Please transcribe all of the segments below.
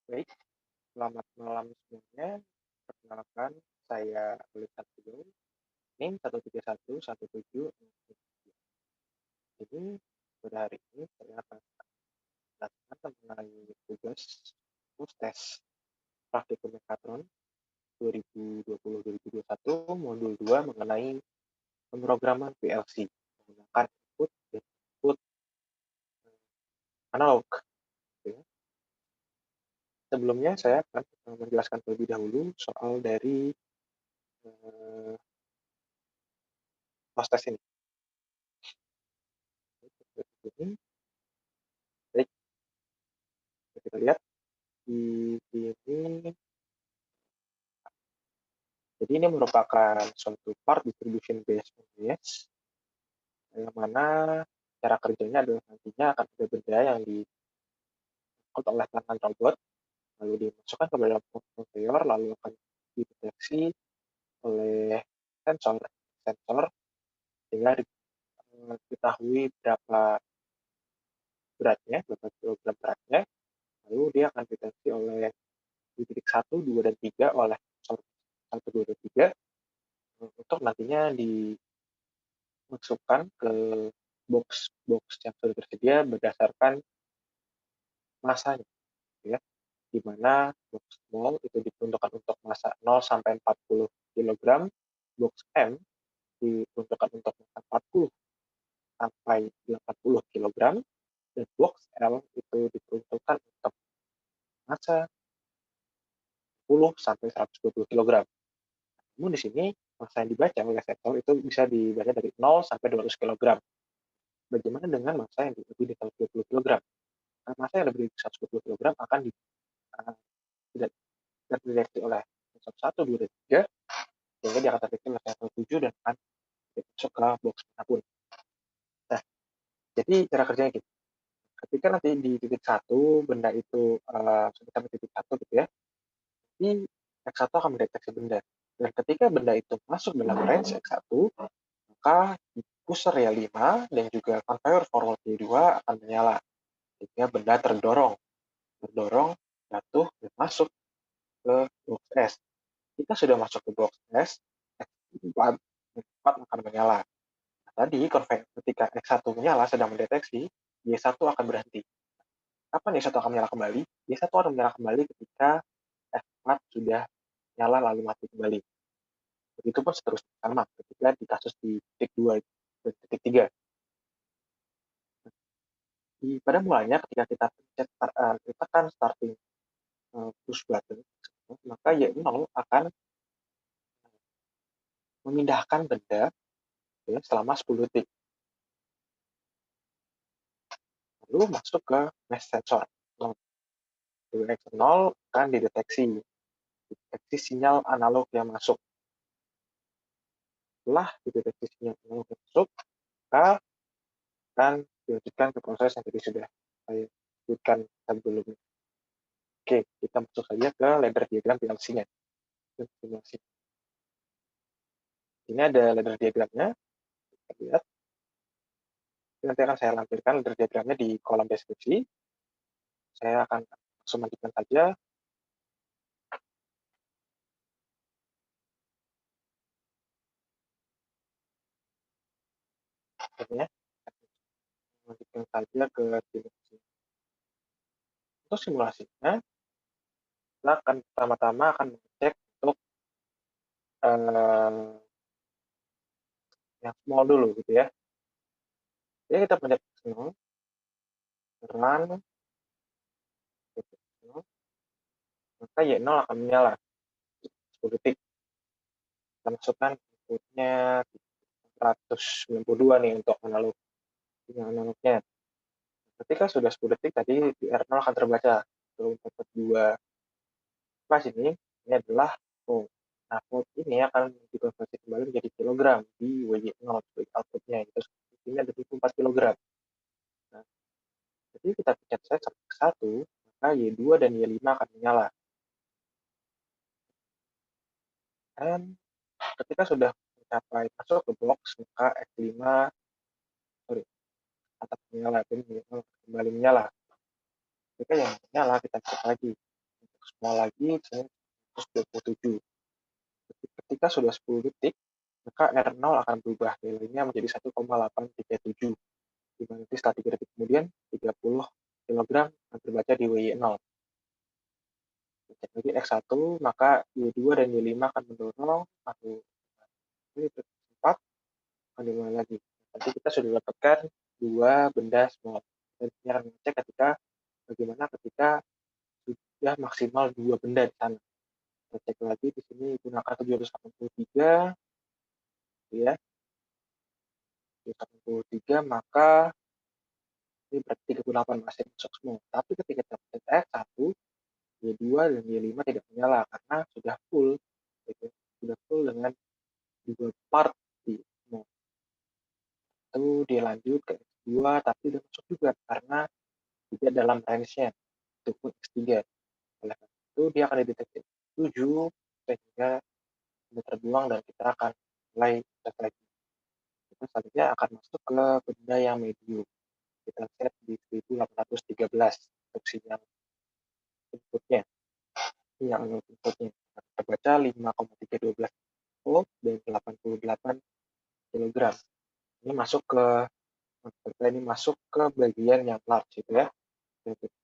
Baik, selamat malam semuanya. Perkenalkan, saya Luis Satrio, NIM 1311763. Jadi, pada hari ini saya akan menjelaskan mengenai tugas tes praktikum mekatron 2020-2021 modul 2 mengenai pemrograman PLC menggunakan input dan output analog. Ya. Sebelumnya saya akan menjelaskan terlebih dahulu soal dari tes ini. Ini baik, kita lihat di sini. Jadi ini merupakan suatu part distribution based on OS, yang mana cara kerjanya adalah nantinya akan ada benda yang diangkut oleh tangan robot, lalu dimasukkan ke dalam conveyor, lalu akan dideteksi oleh sensor, sehingga diketahui berapa beratnya, berapa kilogram beratnya, lalu dia akan dideteksi oleh di titik 1, 2, dan 3 oleh sensor 1, 2, dan 3 untuk nantinya dimasukkan ke box yang sudah tersedia berdasarkan masanya, ya, di mana box small itu diperuntukkan untuk massa 0 sampai 40 kg, box M diperuntukkan untuk massa 40 sampai 80 kg, dan box L itu diperuntukkan untuk massa 10 sampai 120 kg. Namun di sini massa yang dibaca oleh sensor itu bisa dibaca dari 0 sampai 200 kg. Bagaimana dengan massa yang lebih dari 120 kg? Massa yang lebih dari 120 kg akan tidak terdeteksi oleh sensor 1, 2, dan 3, sehingga dia akan terdeteksi oleh sensor 7 dan akan masuk ke box manapun. Nah, jadi cara kerjanya gitu. Ketika nanti di titik 1, benda itu sudah sampai titik 1 gitu ya, di X1 akan mendeteksi benda. Dan ketika benda itu masuk dalam range X1, maka pusher ya 5 dan juga conveyor forward Y2 akan menyala. Sehingga benda terdorong, jatuh, dan masuk ke box S. Kita sudah masuk ke box S, X4 akan menyala. Nah, tadi ketika X1 menyala sedang mendeteksi, Y1 akan berhenti. Kapan Y1 akan menyala kembali? Y1 akan menyala kembali ketika F4 sudah nyala lalu mati kembali. Begitupun seterusnya, sama ketika di kasus di titik 2 dan titik 3. Pada mulanya ketika kita tekan starting push button, maka Y0 akan memindahkan benda ya, selama 10 detik. Lalu masuk ke mesh sensor. X0 akan dideteksi sinyal analog yang masuk. Setelah dideteksi sinyal analog yang masuk, maka akan dilanjutkan ke proses yang tadi sudah saya sebutkan sebelumnya. Oke, kita masuk saja ke ladder diagram PLC-nya. Ini ada ladder diagramnya. Kita lihat. Nanti akan saya lampirkan ladder diagramnya di kolom deskripsi. Saya akan langsung lanjutkan saja. Akhirnya, lanjutkan saja ke simulasi. Untuk simulasinya, kita akan pertama-tama akan mengecek untuk yang small dulu gitu ya. Jadi kita pencet small, run, maka Y0 akan menyala 10 detik. Kita masukkan inputnya 192 nih untuk analognya. Ketika sudah 10 detik tadi di R0 akan terbaca 442 pas ini adalah nah volt ini akan dikonversi kembali menjadi kilogram di WY0 sebagai outputnya. Ini ada 24 kilogram. Nah, jadi kita pencet set sampai ke 1, maka Y2 dan Y5 akan menyala. Dan ketika sudah mencapai masuk ke box, maka X5 akan menyala dan Y0 kembali menyala. Ketika yang menyala, kita cek lagi. small lagi, misalnya 127. Ketika sudah 10 detik, maka R0 akan berubah nilainya menjadi 1,837. Di mana nanti setelah 3 detik kemudian 30 kg akan terbaca di WY0. Cek lagi X1, maka Y2 dan Y5 akan mendorong, lalu ini 4 akan dimulai lagi. Nanti kita sudah dapatkan dua benda small. Dan ini akan mengecek bagaimana ketika sudah maksimal dua benda di sana. Kita cek lagi di sini gunakan 783, ya. 783, maka ini berarti 38 masih masuk semua. Tapi ketika kita pencet X1, Y2 dan Y5 tidak menyala karena sudah full. Gitu. Sudah full dengan dua part di small. Itu dia lanjut ke X2, tapi sudah masuk juga karena tidak dalam range-nya. Itu pun X3. Oleh karena itu, dia akan dideteksi 7 sehingga sudah terbuang dan kita akan mulai cek lagi. Kita selanjutnya akan masuk ke benda yang medium. Kita set di 1813 untuk sinyal inputnya. Sinyal inputnya terbaca 5,312 volt dan 88 kg. Ini masuk ke bagian yang large gitu ya.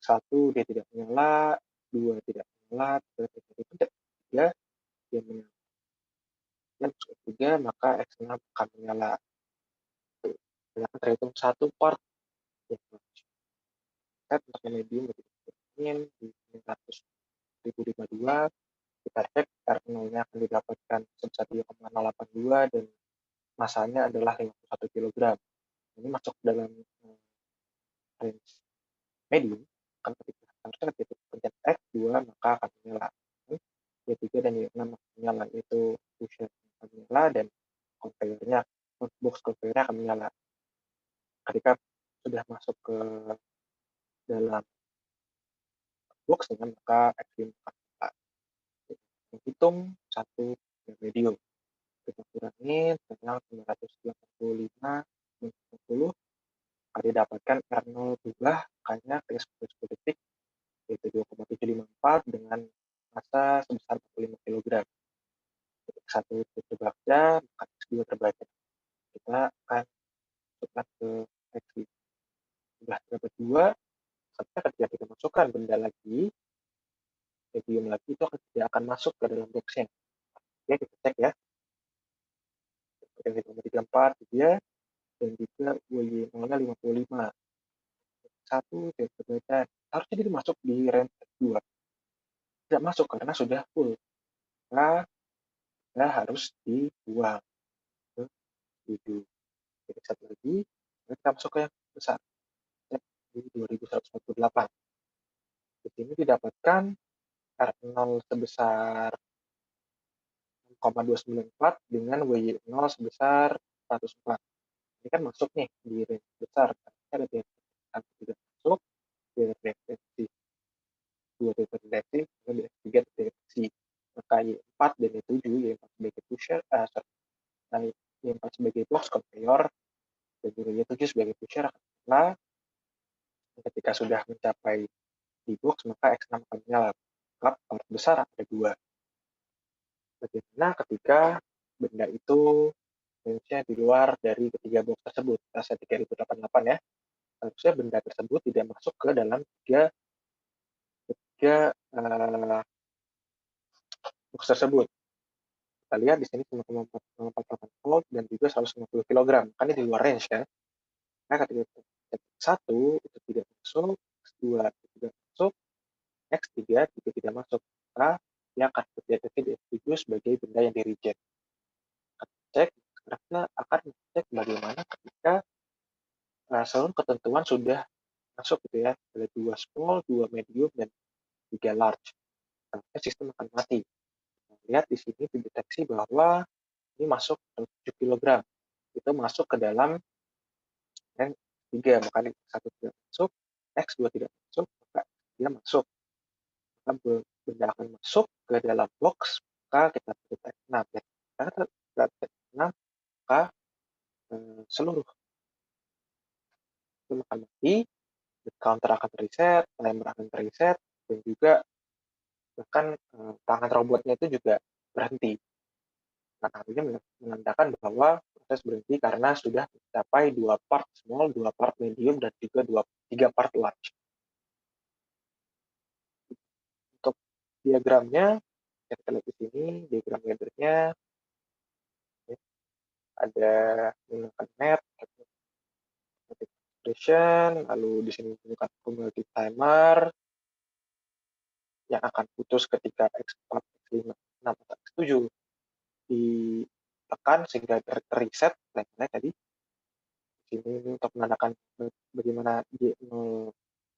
Satu dia tidak menyala, dua tidak menyala, tiga dia menyala. Dan ketiga maka X6 akan menyala. Akan terhitung satu part yang large. Set untuk medium ingin di 900.052. Kita cek R0-nya akan didapatkan sebesar 3,082 dan masanya adalah 51 kg. Ini masuk dalam range medium, kan ketika harusnya ketika pencet X2 maka akan menyala. Y3 dan Y6 akan menyala, yaitu pusher akan menyala dan conveyornya, box conveyornya akan menyala. Ketika sudah masuk ke dalam boxnya maka X5 akan menyala. Menghitung satu medium. Kita kurangin dengan 985 10 kali dapatkan R0 berubah hanya ke 10 detik yaitu 2,754 dengan massa sebesar 45 kg. X1 terbaca, maka X2 terbaca. Kita akan masukkan ke X5. Sudah dapat 2, ketika kita masukkan benda lagi, medium lagi, itu tidak akan masuk ke dalam boxnya. Oke, kita cek ya. Kita 34, dia dan juga WY0-nya 55. Satu tidak terbaca. Harusnya dia masuk di range 2. Tidak masuk karena sudah full. Maka harus dibuang ke 7. Jadi satu lagi, kita masuk ke yang besar. Di 2148. Di sini didapatkan R0 sebesar 0,294 dengan WY0 sebesar 104. Ini kan masuk nih di range besar. Ada yang tidak masuk, di deteksi 2 terdeteksi, kemudian di 3 terdeteksi. Maka Y4 dan Y7, Y4 sebagai pusher, Y4 sebagai box conveyor, dan juga Y7 sebagai pusher. Nah, ketika sudah mencapai di box, maka X6 akan menyala. Part besar ada 2. Bagaimana ketika benda itu range-nya di luar dari ketiga box tersebut? Kita set 3088 ya. Harusnya benda tersebut tidak masuk ke dalam tiga box tersebut. Kita lihat di sini 0,48 volt dan juga 150 kg. Kan ini di luar range ya. Nah, ketika X1 itu tidak masuk, X2 itu tidak masuk, X3 juga tidak masuk. Maka dia akan terdeteksi di X7 sebagai benda yang di reject. Cek, kita akan cek bagaimana ketika seluruh ketentuan sudah masuk gitu ya. Ada 2 small, 2 medium, dan 3 large. Maka sistem akan mati. Lihat di sini dideteksi bahwa ini masuk 7 kg. Itu masuk ke dalam range 3, maka X1 tidak masuk, X2 tidak masuk, maka dia masuk. Maka benda akan masuk ke dalam box, maka kita deteksi 6. Ya. Karena kita deteksi 6, maka seluruh itu akan mati, counter akan reset, timer akan reset, dan juga bahkan tangan robotnya itu juga berhenti. Nah, artinya menandakan bahwa proses berhenti karena sudah mencapai 2 part small, 2 part medium, dan juga 3 part large. Untuk diagramnya, kita lihat di sini, diagram ladder-nya ya, ada menggunakan net, expression, lalu di sini menggunakan cumulative timer yang akan putus ketika X4, X5, X6, atau X7 ditekan sehingga reset timernya tadi. Di sini untuk menandakan bagaimana dia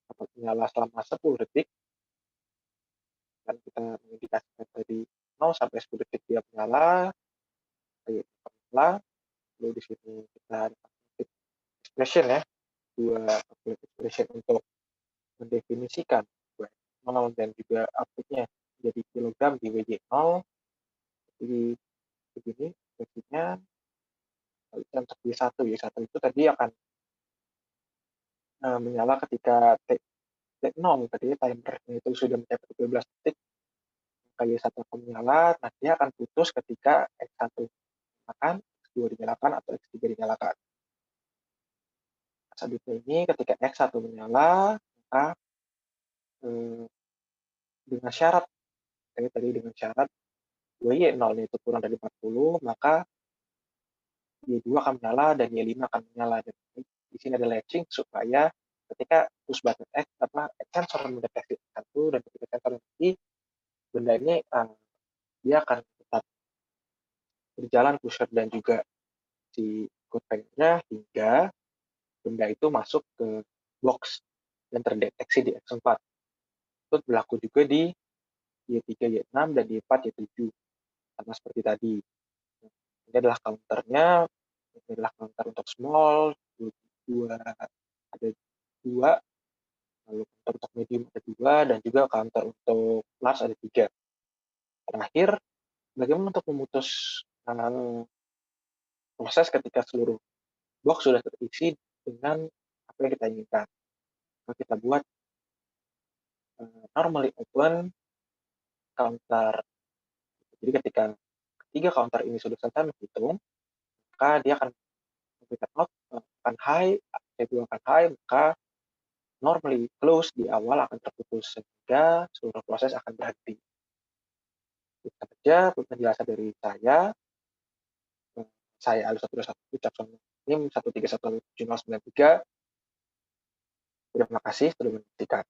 dapat menyala selama 10 detik, dan kita mengindikasikan tadi 0 sampai 10 detik dia menyala, menyala. Lalu di sini kita ada expression ya, dua expression untuk mendefinisikan nol dan juga outputnya jadi kilogram di WJ0. Jadi begini ekspresinya untuk Y1 itu tadi akan menyala ketika T0 tadi timernya itu sudah mencapai 13 detik, maka Y1 akan menyala. Nah, dia akan putus ketika X1 dinyalakan, X2 dinyalakan, atau X3 dinyalakan. Selanjutnya ini ketika X1 menyala, maka dengan syarat dengan syarat Y0 itu kurang dari 40, maka Y2 akan menyala dan Y5 akan menyala. Dan di sini ada latching supaya ketika push button X, sensor mendeteksi X1, dan ketika sensor mati, benda ini dia akan tetap berjalan pusher dan juga si conveyor hingga benda itu masuk ke box dan terdeteksi di X4. Itu berlaku juga di Y3, Y6, dan Y4, Y7. Sama seperti tadi. Ini adalah counternya. Ini adalah counter untuk small, ada 2, lalu counter untuk medium ada 2, dan juga counter untuk large ada 3. Terakhir, bagaimana untuk memutus proses ketika seluruh box sudah terisi dengan apa yang kita inginkan. Maka kita buat normally open counter. Jadi ketika ketiga counter ini sudah selesai menghitung, maka dia akan memberikan out akan high, T2 akan high, maka normally close di awal akan terputus sehingga seluruh proses akan berhenti. Itu saja penjelasan dari saya. Saya Alus 121 Ucapson NIM 1317093. Terima kasih sudah menyaksikan.